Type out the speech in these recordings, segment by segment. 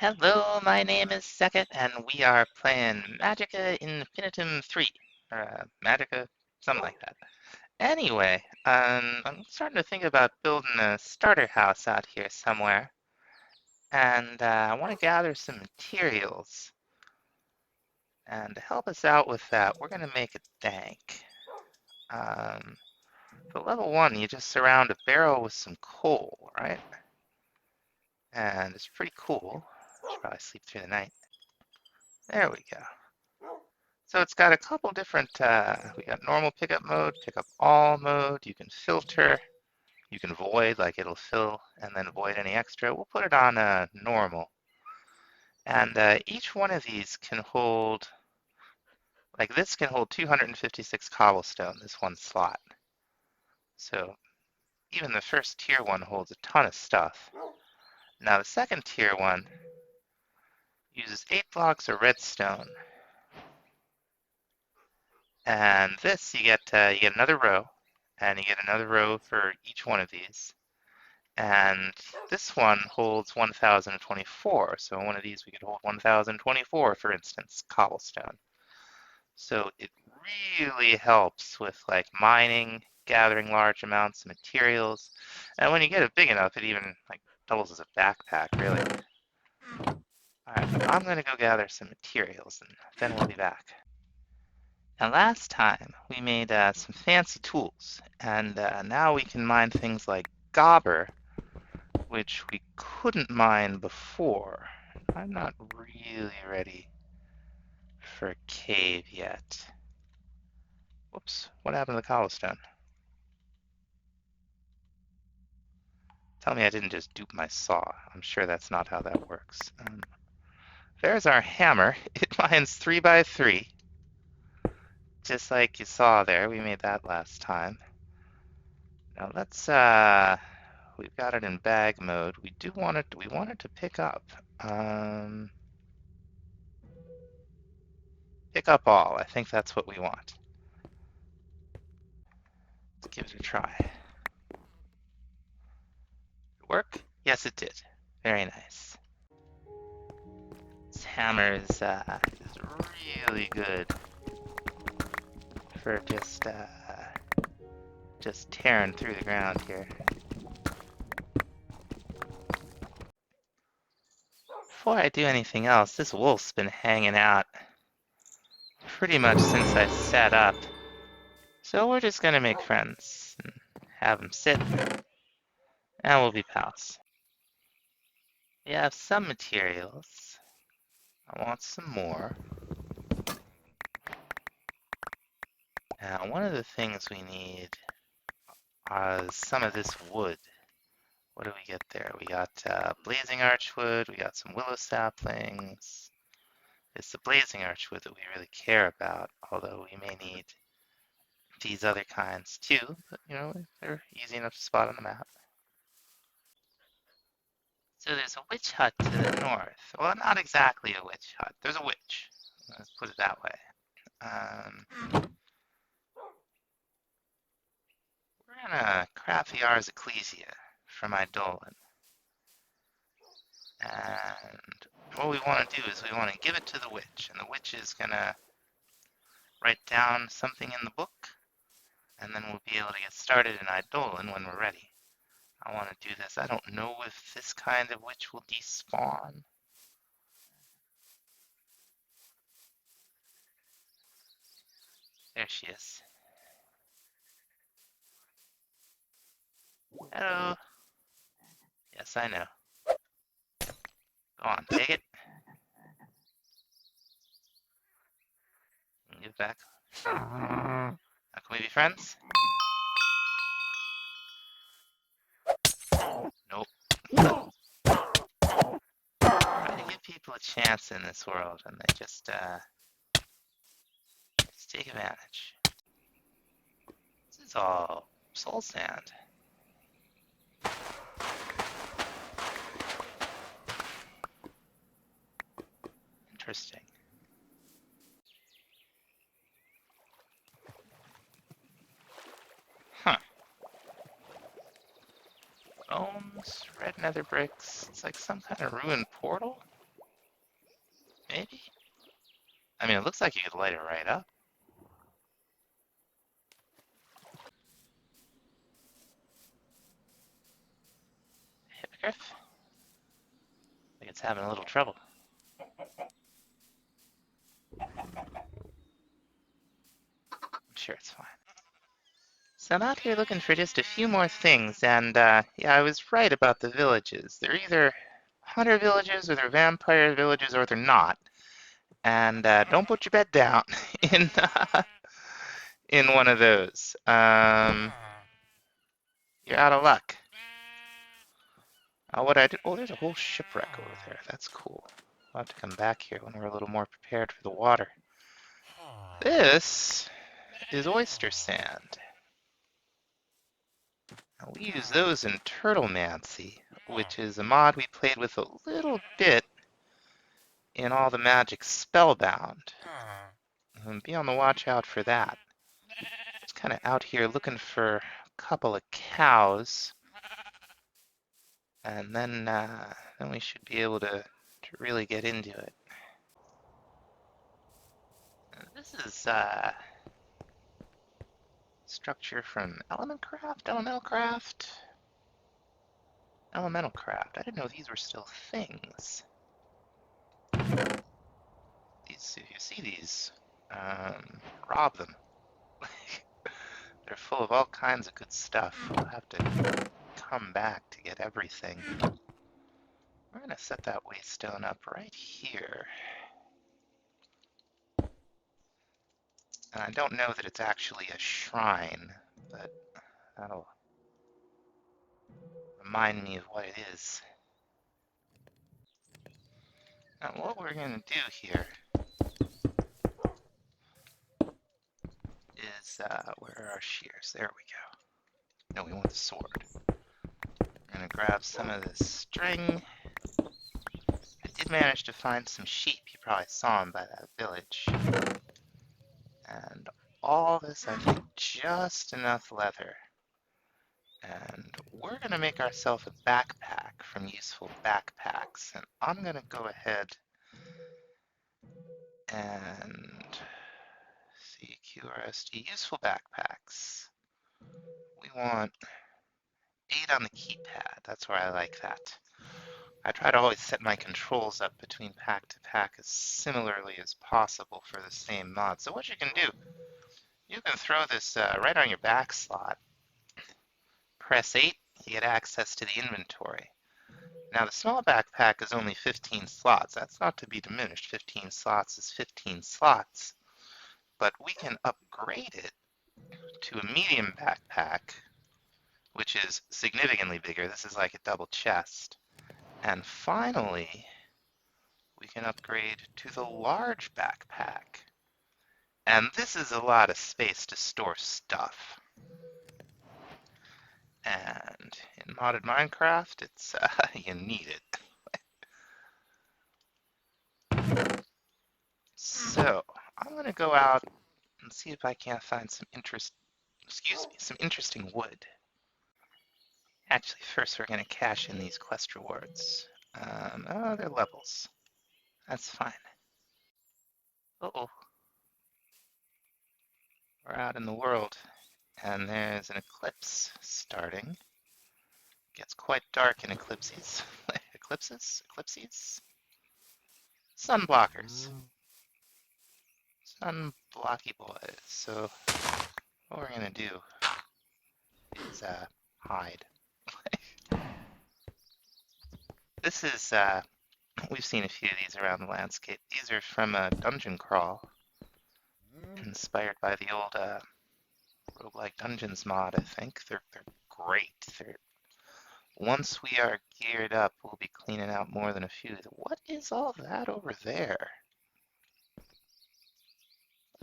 Hello, my name is Sekit, and we are playing Magica Infinitum 3, or Magica, something like that. Anyway, I'm starting to think about building a starter house out here somewhere, and I want to gather some materials. And to help us out with that, we're going to make a dank. Um, for level 1, you just surround a barrel with some coal, right? And it's pretty cool. Should probably sleep through the night. There we go. So it's got a couple different, we got normal pickup mode, pickup all mode, you can filter, you can void, like it'll fill and then void any extra. We'll put it on normal. And each one of these can hold, like this can hold 256 cobblestone, this one slot. So even the first tier one holds a ton of stuff. Now the second tier one uses 8 blocks of redstone. And this, you get another row, and you get another row for each one of these. And this one holds 1024. So in one of these we could hold 1024, for instance, cobblestone. So it really helps with like mining, gathering large amounts of materials. And when you get it big enough, it even like doubles as a backpack, really. All right, I'm gonna go gather some materials and then we'll be back. Now last time we made some fancy tools, and now we can mine things like gobber, which we couldn't mine before. I'm not really ready for a cave yet. Whoops, what happened to the cobblestone? Tell me I didn't just dupe my saw. I'm sure that's not how that works. There's our hammer. It mines 3 by 3, just like you saw there. We made that last time. Now let's, we've got it in bag mode. We want it to pick up. Pick up all. I think that's what we want. Let's give it a try. Work? Yes, it did. Very nice. This hammer is really good for just tearing through the ground here. Before I do anything else, this wolf's been hanging out pretty much since I set up. So we're just gonna make friends and have him sit, and we'll be pals. We have some materials. I want some more. Now, one of the things we need is some of this wood. What do we get there? We got blazing archwood, we got some willow saplings. It's the blazing archwood that we really care about, although we may need these other kinds too, but you know, they're easy enough to spot on the map. So there's a witch hut to the north. Well, not exactly a witch hut. There's a witch. Let's put it that way. We're gonna craft the Ars Ecclesia from Eidolon. And what we want to do is we want to give it to the witch, and the witch is gonna write down something in the book, and then we'll be able to get started in Eidolon when we're ready. I want to do this. I don't know if this kind of witch will despawn. There she is. Hello. Yes, I know. Go on, take it. Give it back. Now, can we be friends? Nope. Try to give people a chance in this world, and they just take advantage. This is all soul sand. Interesting. Huh. Bones, red nether bricks. It's like some kind of ruined portal. Maybe? I mean, it looks like you could light it right up. Hippogriff? I think it's having a little trouble. I'm sure it's fine. So I'm out here looking for just a few more things, and yeah, I was right about the villages. They're either hunter villages, or they're vampire villages, or they're not. And don't put your bed down in one of those. You're out of luck. What I did? Oh, there's a whole shipwreck over there. That's cool. I'll have to come back here when we're a little more prepared for the water. This is Oyster Sand. Now, we use those in Turtlemancy, which is a mod we played with a little bit in all the Magic Spellbound. Be on the watch out for that. Just kind of out here looking for a couple of cows, and then we should be able to really get into it. This is structure from Elemental Craft. I didn't know these were still things. These, if you see these, rob them. They're full of all kinds of good stuff. We'll have to come back to get everything. We're gonna set that waystone up right here. And I don't know that it's actually a shrine, but that'll remind me of what it is. Now what we're gonna do here is, where are our shears? There we go. No, we want the sword. We're gonna grab some of this string. I did manage to find some sheep. You probably saw them by that village. And all this, I think, just enough leather. And we're gonna make ourselves a backpack from useful backpacks. And I'm gonna go ahead and CQRST useful backpacks. We want 8 on the keypad. That's where I like that. I try to always set my controls up between pack to pack as similarly as possible for the same mod. So what you can do, you can throw this right on your back slot. Press 8, you get access to the inventory. Now the small backpack is only 15 slots. That's not to be diminished. 15 slots is 15 slots. But we can upgrade it to a medium backpack, which is significantly bigger. This is like a double chest. And finally, we can upgrade to the large backpack. And this is a lot of space to store stuff. And in modded Minecraft, it's you need it. So I'm gonna go out and see if I can't find some interesting wood. Actually, first we're gonna cash in these quest rewards. Oh, they're levels. That's fine. Uh-oh. We're out in the world, and there's an eclipse starting. Gets quite dark in eclipses. Eclipses? Sun blockers. Sun blocky boys. So what we're gonna do is hide. This is we've seen a few of these around the landscape. These are from a dungeon crawl, inspired by the old roguelike dungeons mod. I think they're great. Once we are geared up, we'll be cleaning out more than a few. What is all that over there?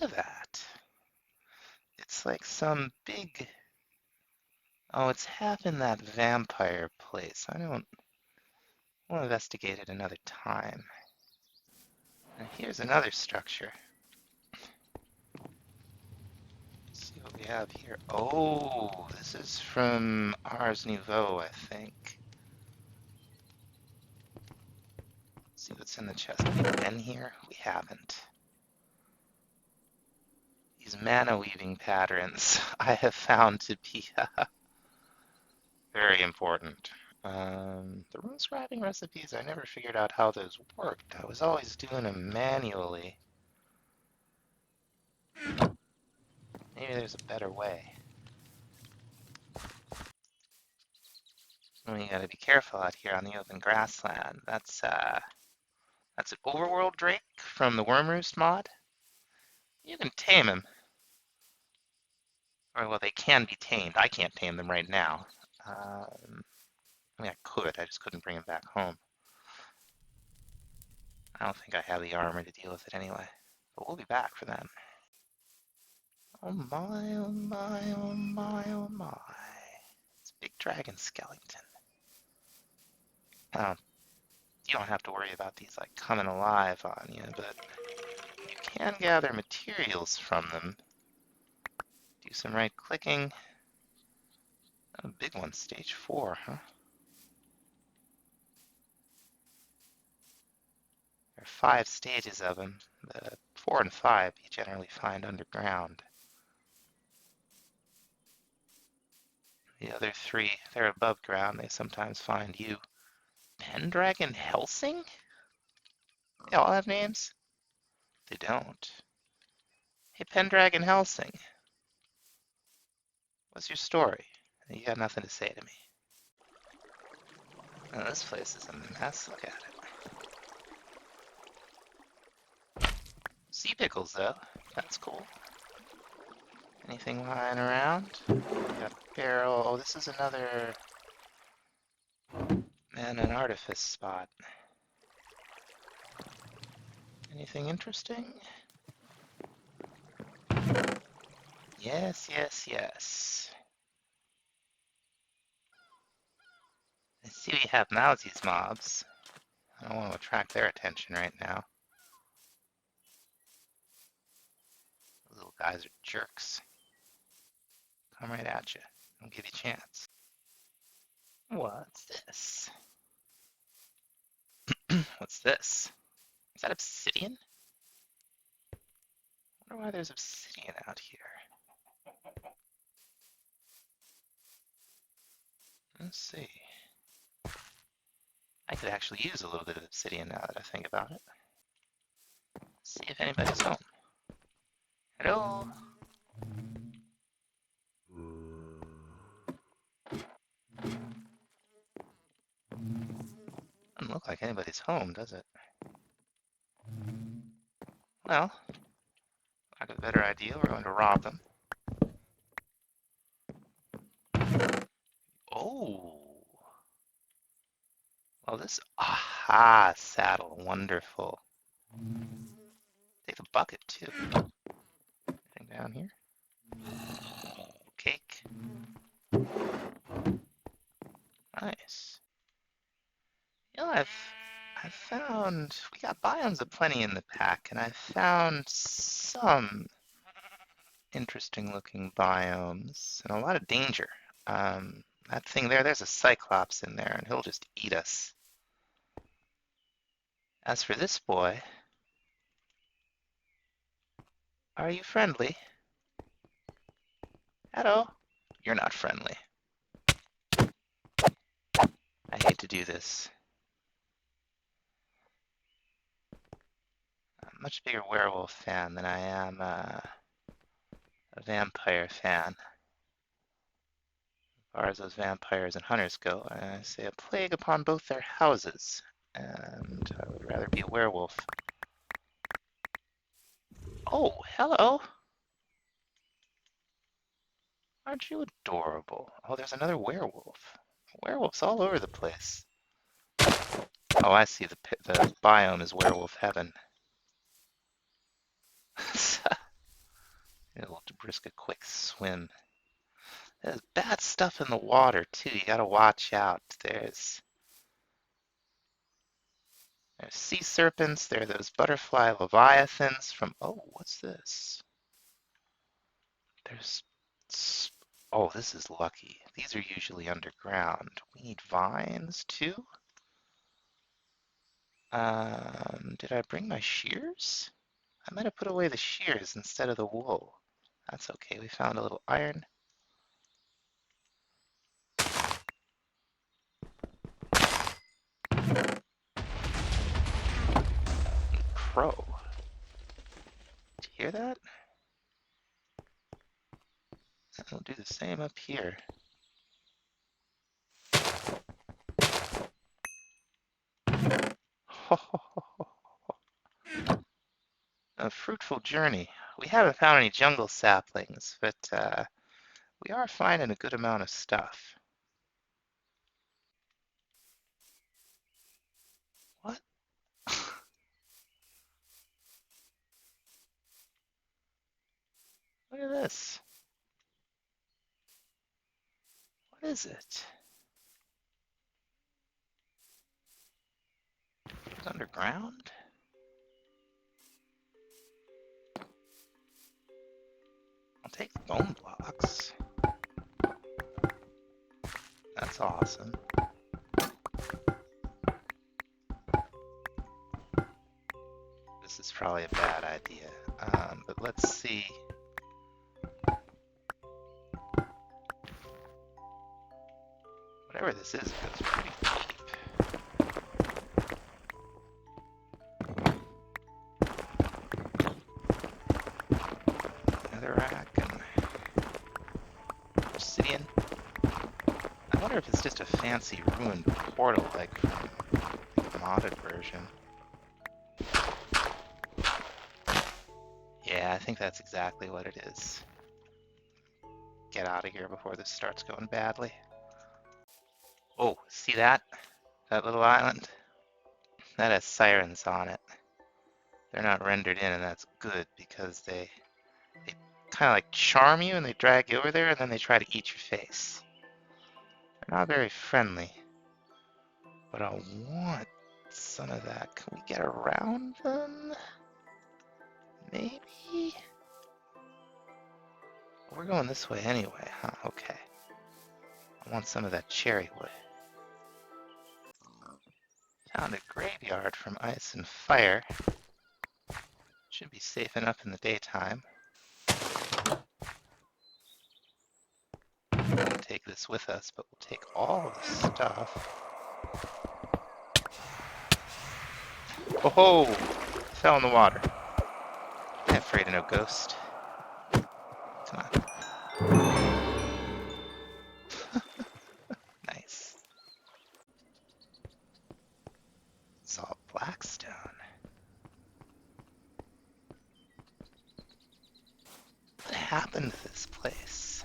Look at that. It's like some big... Oh, it's half in that vampire place. We'll investigate it another time. And here's another structure. Let's see what we have here. Oh, this is from Ars Nouveau, I think. Let's See what's in the chest. Have we been here? We haven't. These mana weaving patterns I have found to be very important. The rune scribing recipes, I never figured out how those worked. I was always doing them manually. Maybe there's a better way. We gotta be careful out here on the open grassland. That's an overworld drake from the Wormroost mod. You can tame him. Or, well, they can be tamed. I can't tame them right now. I mean, I could. I just couldn't bring him back home. I don't think I have the armor to deal with it anyway. But we'll be back for them. Oh my, oh my, oh my, oh my. It's a big dragon skeleton. You don't have to worry about these like coming alive on you, but you can gather materials from them. Do some right clicking. A big one, stage 4, huh? There are 5 stages of them. The 4 and 5 you generally find underground. The other 3, they're above ground. They sometimes find you. Pendragon Helsing? They all have names? They don't. Hey, Pendragon Helsing. What's your story? You got nothing to say to me. Oh, this place is a mess. Look at it. Sea pickles, though. That's cool. Anything lying around? Got a barrel. Oh, this is another an artifice spot. Anything interesting? Yes, yes, yes. I see we have Mousie's mobs. I don't want to attract their attention right now. Those little guys are jerks. Come right at you. I'll give you a chance. What's this? What's this? Is that obsidian? I wonder why there's obsidian out here. Let's see. I could actually use a little bit of obsidian now that I think about it. Let's see if anybody's home. Hello? Doesn't look like anybody's home, does it? Well, I have a better idea. We're going to rob them. Oh! Well, this aha saddle, wonderful. Take the bucket too. Anything down here? Cake. Nice. You know, I've found we got biomes aplenty in the pack, and I've found some interesting looking biomes and a lot of danger. That thing there's a cyclops in there, and he'll just eat us. As for this boy, are you friendly? Hello? You're not friendly. I hate to do this. I'm a much bigger werewolf fan than I am a vampire fan. As far as those vampires and hunters go, I say a plague upon both their houses, and I would rather be a werewolf. Oh, hello! Aren't you adorable? Oh, there's another werewolf. Werewolves all over the place. Oh, I see. The biome is werewolf heaven. It'll brisk a quick swim. There's bad stuff in the water too. You gotta watch out. There's sea serpents. There are those butterfly leviathans from. Oh, what's this? There's. Oh, this is lucky. These are usually underground. We need vines too. Did I bring my shears? I might have put away the shears instead of the wool. That's okay, we found a little iron. Crow. Did you hear that? We'll do the same up here. A fruitful journey. We haven't found any jungle saplings, but we are finding a good amount of stuff. What? Look at this. What is it? It's underground? I'll take the bone blocks. That's awesome. This is probably a bad idea, but let's see. Whatever this is, it goes pretty deep. Netherrack and obsidian. I wonder if it's just a fancy ruined portal, like from the modded version. Yeah, I think that's exactly what it is. Get out of here before this starts going badly. Oh, see that? That little island? That has sirens on it. They're not rendered in, and that's good because they kind of like charm you and they drag you over there and then they try to eat your face. They're not very friendly. But I want some of that. Can we get around them? Maybe? We're going this way anyway, huh? Okay. I want some of that cherry wood. Found a graveyard from ice and fire. Should be safe enough in the daytime. We'll take this with us, but we'll take all the stuff. Oh ho! Fell in the water. I'm afraid of no ghost. Come on. Nice. It's all blackstone. What happened to this place?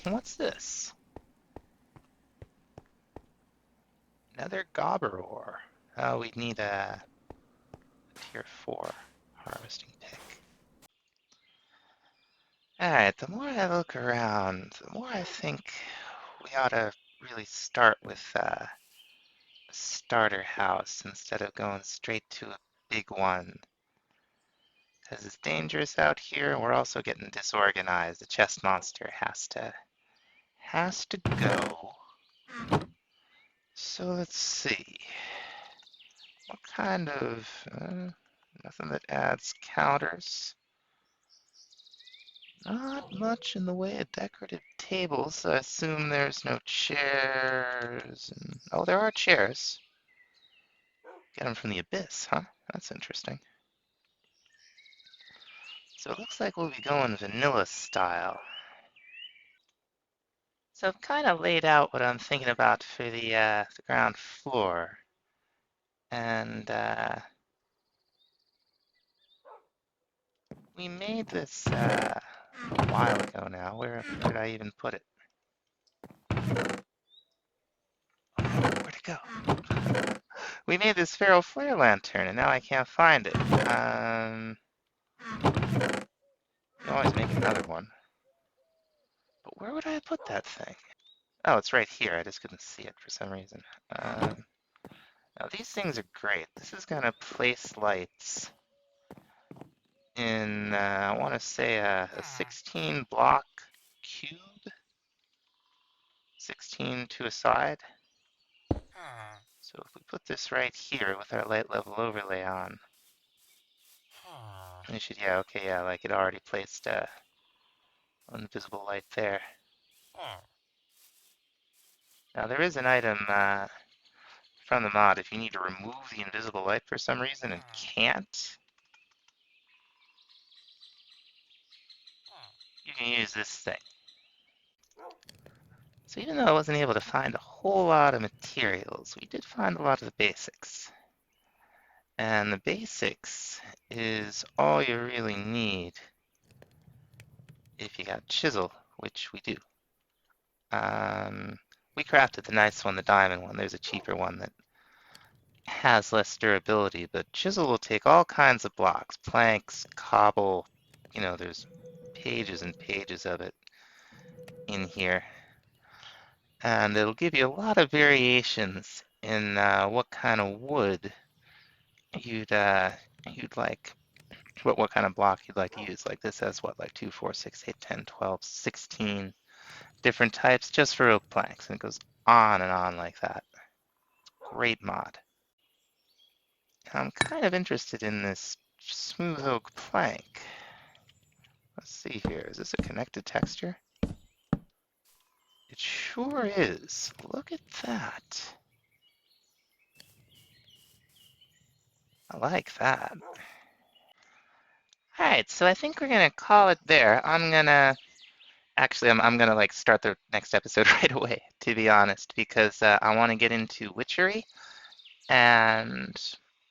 What's this? Another gobber ore. Oh, we need a tier 4 harvesting pick. Alright, the more I look around, the more I think we ought to really start with a starter house instead of going straight to a big one. Because it's dangerous out here, and we're also getting disorganized. The chest monster has to go. So let's see. What kind of nothing that adds counters. Not much in the way of decorative tables, so I assume there's no chairs. And, oh, there are chairs. Get them from the abyss, huh? That's interesting. So it looks like we'll be going vanilla style. So I've kind of laid out what I'm thinking about for the ground floor. And we made this a while ago now. Where did I even put it? Where'd it go? We made this feral flare lantern, and now I can't find it. You can always make another one. But where would I put that thing? Oh, it's right here. I just couldn't see it for some reason. Now these things are great. This is gonna place lights in, I want to say a 16 block cube, 16 to a side. So if we put this right here with our light level overlay on, we should, yeah, okay, yeah, like it already placed invisible light there. Now there is an item from the mod if you need to remove the invisible light for some reason and can't, you can use this thing. So even though I wasn't able to find a whole lot of materials, we did find a lot of the basics. And the basics is all you really need if you got chisel, which we do. We crafted the nice one, the diamond one. There's a cheaper one that has less durability, but chisel will take all kinds of blocks, planks, cobble, there's pages and pages of it in here. And it'll give you a lot of variations in what kind of wood you'd like, what kind of block you'd like to use. Like this has what, like 2, 4, 6, 8, 10, 12, 16 different types just for oak planks, and it goes on and on like that. Great mod. I'm kind of interested in this smooth oak plank. Let's see here. Is this a connected texture? It sure is. Look at that. I like that. All right, so I think we're gonna call it there. I'm gonna like start the next episode right away, to be honest, because I want to get into witchery, and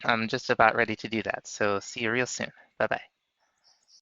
I'm just about ready to do that. So see you real soon. Bye bye.